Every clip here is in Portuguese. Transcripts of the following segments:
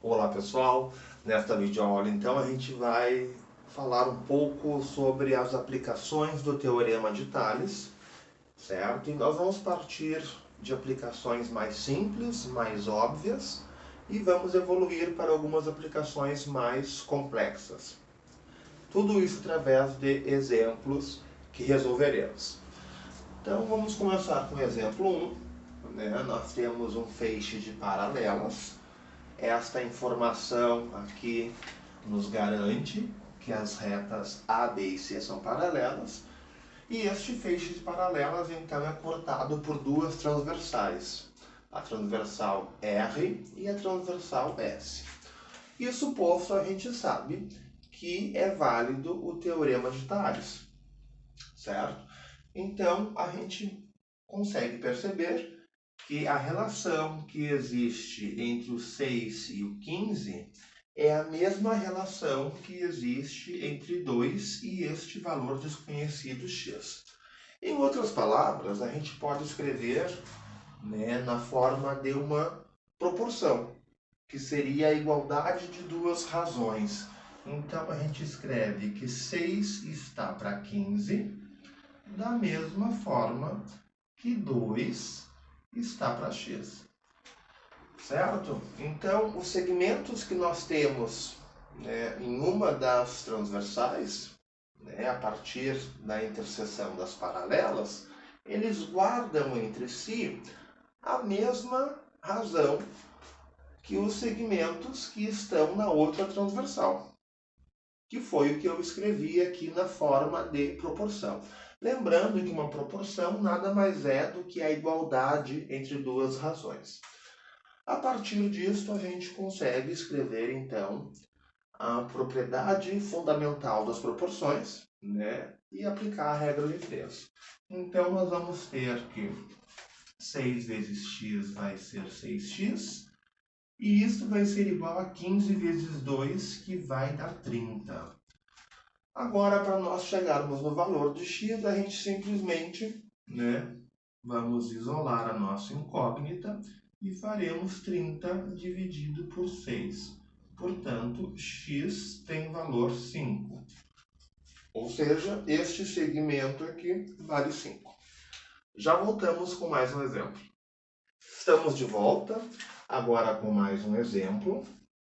Olá pessoal, nesta videoaula então a gente vai falar um pouco sobre as aplicações do Teorema de Tales, certo? E nós vamos partir de aplicações mais simples, mais óbvias, e vamos evoluir para algumas aplicações mais complexas. Tudo isso através de exemplos que resolveremos. Então vamos começar com o exemplo 1. Nós temos um feixe de paralelas. Esta informação aqui nos garante que as retas A, B e C são paralelas. E este feixe de paralelas, então, é cortado por duas transversais. A transversal R e a transversal S. Isso posto, a gente sabe que é válido o Teorema de Tales, certo? Então, a gente consegue perceber que a relação que existe entre o 6 e o 15 é a mesma relação que existe entre 2 e este valor desconhecido x. Em outras palavras, a gente pode escrever na forma de uma proporção, que seria a igualdade de duas razões. Então, a gente escreve que 6 está para 15, da mesma forma que 2 está para x. Certo? Então, os segmentos que nós temos em uma das transversais, a partir da interseção das paralelas, eles guardam entre si a mesma razão que os segmentos que estão na outra transversal, que foi o que eu escrevi aqui na forma de proporção. Lembrando que uma proporção nada mais é do que a igualdade entre duas razões. A partir disso, a gente consegue escrever, então, a propriedade fundamental das proporções, e aplicar a regra de 3. Então, nós vamos ter que 6 vezes x vai ser 6x, e isso vai ser igual a 15 vezes 2, que vai dar 30. Agora, para nós chegarmos no valor de x, a gente simplesmente vamos isolar a nossa incógnita e faremos 30 dividido por 6. Portanto, x tem valor 5. Ou seja, este segmento aqui vale 5. Já voltamos com mais um exemplo. Estamos de volta, agora com mais um exemplo,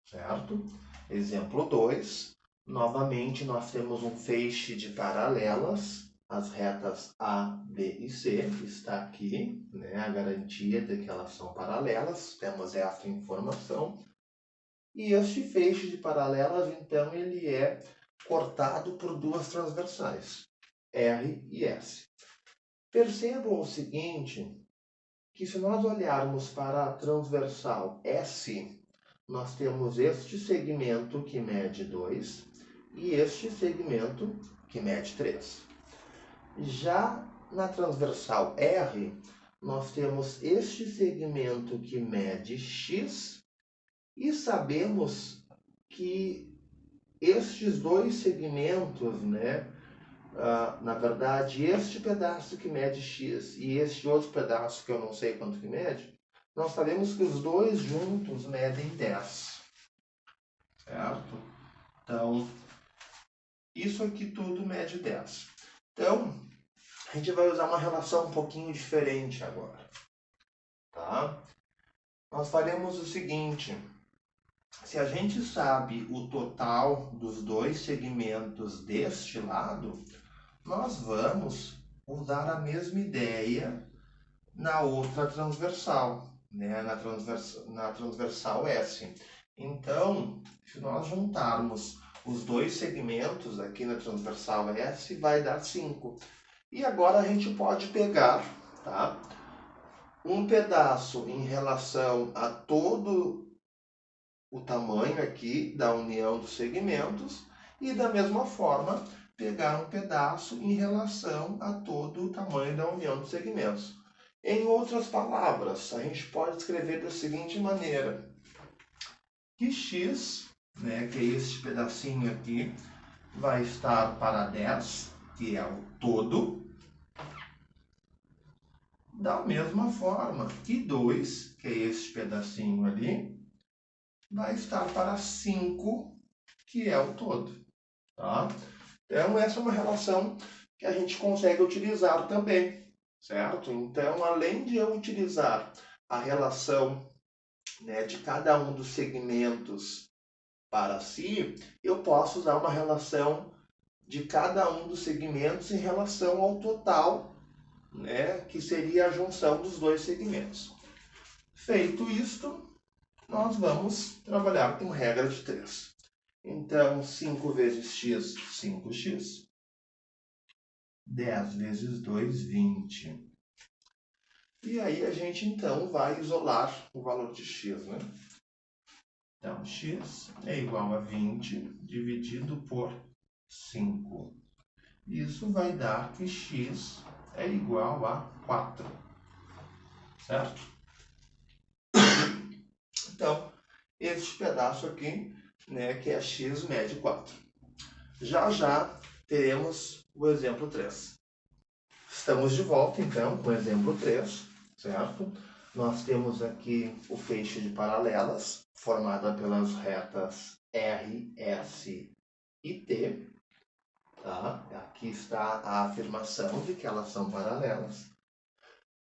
certo? Exemplo 2. Novamente, nós temos um feixe de paralelas. As retas A, B e C está aqui, a garantia de que elas são paralelas. Temos essa informação. E este feixe de paralelas, então, ele é cortado por duas transversais, R e S. Percebam o seguinte, que se nós olharmos para a transversal S, nós temos este segmento que mede 2 e este segmento que mede 3. Já na transversal R, nós temos este segmento que mede x e sabemos que estes dois segmentos, na verdade, este pedaço que mede x e este outro pedaço que eu não sei quanto que mede, nós sabemos que os dois juntos medem 10. Certo? Então, isso aqui tudo mede 10. Então, a gente vai usar uma relação um pouquinho diferente agora. Tá? Nós faremos o seguinte. Se a gente sabe o total dos dois segmentos deste lado, nós vamos usar a mesma ideia na outra transversal, na transversal S. Então, se nós juntarmos os dois segmentos aqui na transversal S, vai dar 5. E agora a gente pode pegar, tá, um pedaço em relação a todo o tamanho aqui da união dos segmentos e, da mesma forma, pegar um pedaço em relação a todo o tamanho da união dos segmentos. Em outras palavras, a gente pode escrever da seguinte maneira, que x, que é este pedacinho aqui, vai estar para 10, que é o todo, da mesma forma que 2, que é este pedacinho ali, vai estar para 5, que é o todo. Tá? Então, essa é uma relação que a gente consegue utilizar também, certo? Então, além de eu utilizar a relação, né, de cada um dos segmentos para si, eu posso usar uma relação de cada um dos segmentos em relação ao total, né, que seria a junção dos dois segmentos. Feito isto, nós vamos trabalhar com regra de 3. Então, 5 vezes x, 5x. 10 vezes 2, 20. E aí a gente, então, vai isolar o valor de x, né? Então, x é igual a 20 dividido por 5. Isso vai dar que x é igual a 4. Certo? Então, este pedaço aqui, né, que é x mede 4. Já já teremos o exemplo 3. Estamos de volta, então, com o exemplo 3, certo? Nós temos aqui o feixe de paralelas, formada pelas retas R, S e T. Tá? Aqui está a afirmação de que elas são paralelas,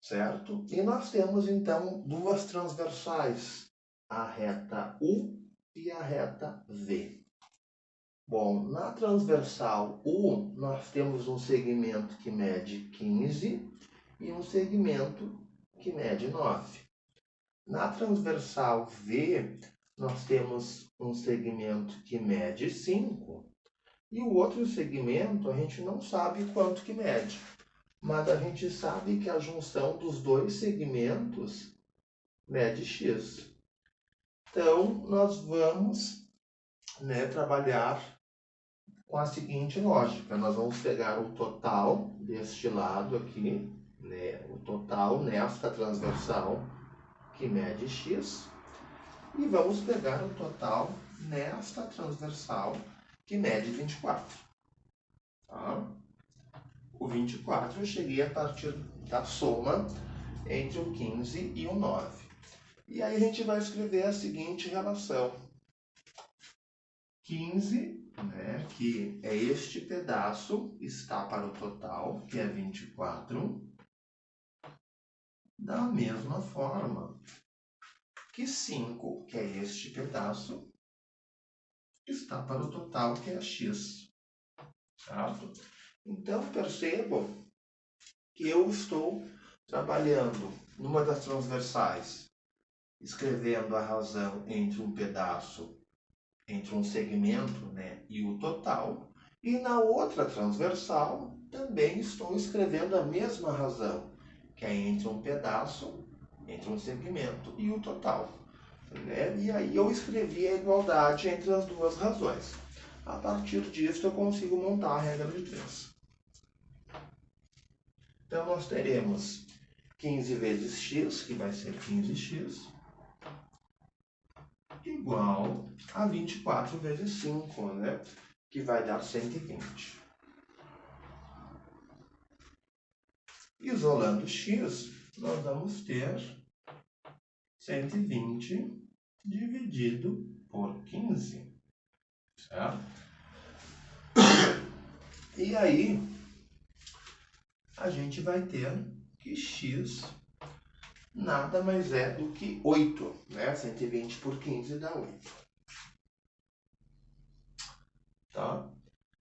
certo? E nós temos, então, duas transversais, a reta U e a reta V. Bom, na transversal U, nós temos um segmento que mede 15 e um segmento que mede 9. Na transversal V, nós temos um segmento que mede 5 e o outro segmento a gente não sabe quanto que mede, mas a gente sabe que a junção dos dois segmentos mede x. Então, nós vamos, né, trabalhar com a seguinte lógica. Nós vamos pegar o total deste lado aqui, né, o total nesta transversal que mede x, e vamos pegar o total nesta transversal que mede 24. Tá? O 24 eu cheguei a partir da soma entre o 15 e o 9. E aí a gente vai escrever a seguinte relação. 15, né, que é este pedaço, está para o total, que é 24, da mesma forma que 5, que é este pedaço, está para o total, que é x. Certo? Então, percebam que eu estou trabalhando numa das transversais, escrevendo a razão entre um pedaço, entre um segmento, né, e o total, e na outra transversal também estou escrevendo a mesma razão, que é entre um pedaço, entre um segmento e o total. Né? E aí eu escrevi a igualdade entre as duas razões. A partir disso eu consigo montar a regra de 3. Então nós teremos 15 vezes x, que vai ser 15x, igual a 24 vezes 5, né? Que vai dar 120. Isolando x, nós vamos ter 120 dividido por 15. Certo? E aí, a gente vai ter que x nada mais é do que 8, né? 120 por 15 dá 8. Tá?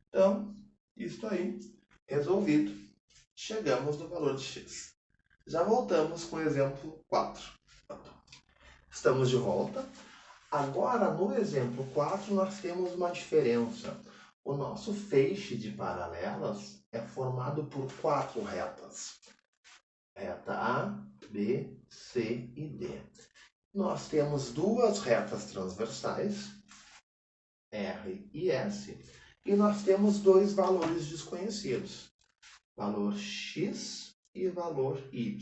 Então, isso aí, resolvido. Chegamos no valor de x. Já voltamos com o exemplo 4. Estamos de volta. Agora, no exemplo 4, nós temos uma diferença. O nosso feixe de paralelas é formado por 4 retas. Reta A, B, C e D. Nós temos duas retas transversais, R e S, e nós temos dois valores desconhecidos, valor x e valor y.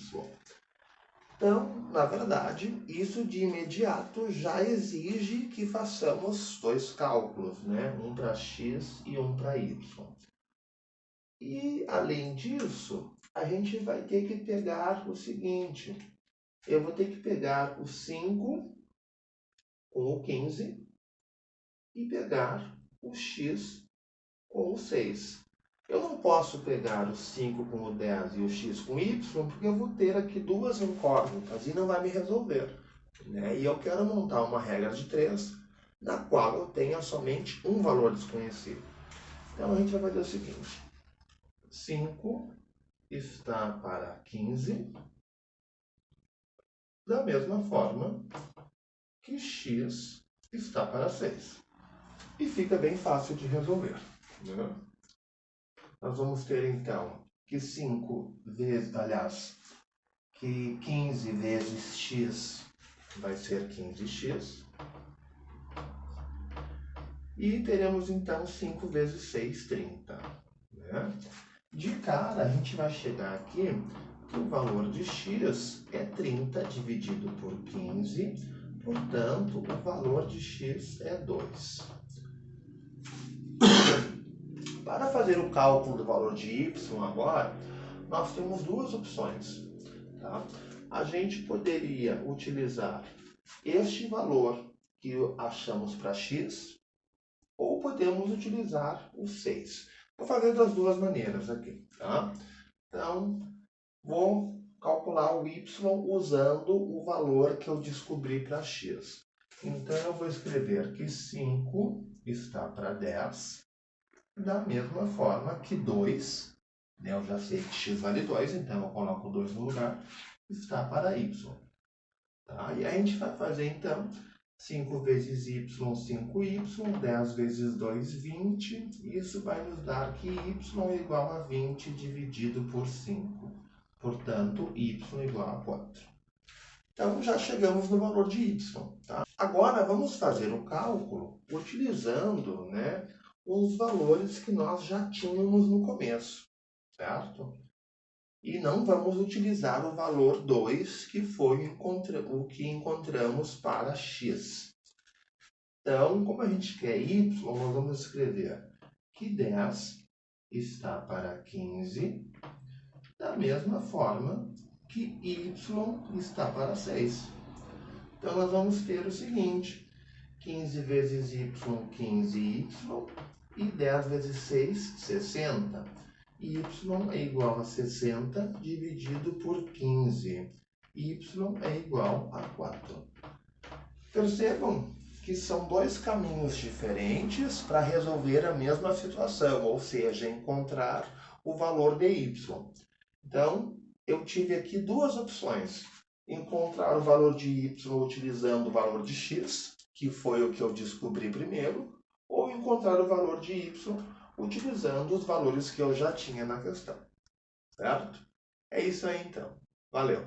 Então, na verdade, isso de imediato já exige que façamos dois cálculos, né? Um para x e um para y. E, além disso, a gente vai ter que pegar o seguinte. Eu vou ter que pegar o 5 com o 15 e pegar o x com o 6. Eu não posso pegar o 5 com o 10 e o x com o y, porque eu vou ter aqui duas incógnitas e não vai me resolver, né? E eu quero montar uma regra de 3, na qual eu tenha somente um valor desconhecido. Então a gente vai fazer o seguinte: 5 está para 15, da mesma forma que x está para 6. E fica bem fácil de resolver, né? Nós vamos ter então que 15 vezes x vai ser 15x. E teremos então 5 vezes 6, 30. Né? De cara, a gente vai chegar aqui que o valor de x é 30 dividido por 15, portanto, o valor de x é 2. Para fazer o cálculo do valor de y agora, nós temos duas opções. Tá? A gente poderia utilizar este valor que achamos para x, ou podemos utilizar o 6. Vou fazer das duas maneiras aqui. Tá? Então, vou calcular o y usando o valor que eu descobri para x. Então, eu vou escrever que 5 está para 10, da mesma forma que 2, né, eu já sei que x vale 2, então eu coloco 2 no lugar, está para y. Tá? E a gente vai fazer, então, 5 vezes y, 5y, 10 vezes 2, 20. Isso vai nos dar que y é igual a 20 dividido por 5. Portanto, y igual a 4. Então, já chegamos no valor de y. Tá? Agora, vamos fazer o cálculo utilizando, né, os valores que nós já tínhamos no começo, certo? E não vamos utilizar o valor 2, que foi o que encontramos para x. Então, como a gente quer y, nós vamos escrever que 10 está para 15, da mesma forma que y está para 6. Então, nós vamos ter o seguinte: 15 vezes y, 15y, e 10 vezes 6, 60. Y é igual a 60 dividido por 15. Y é igual a 4. Percebam que são dois caminhos diferentes para resolver a mesma situação, ou seja, encontrar o valor de y. Então, eu tive aqui duas opções: encontrar o valor de y utilizando o valor de x, que foi o que eu descobri primeiro, ou encontrar o valor de y utilizando os valores que eu já tinha na questão. Certo? É isso aí então. Valeu!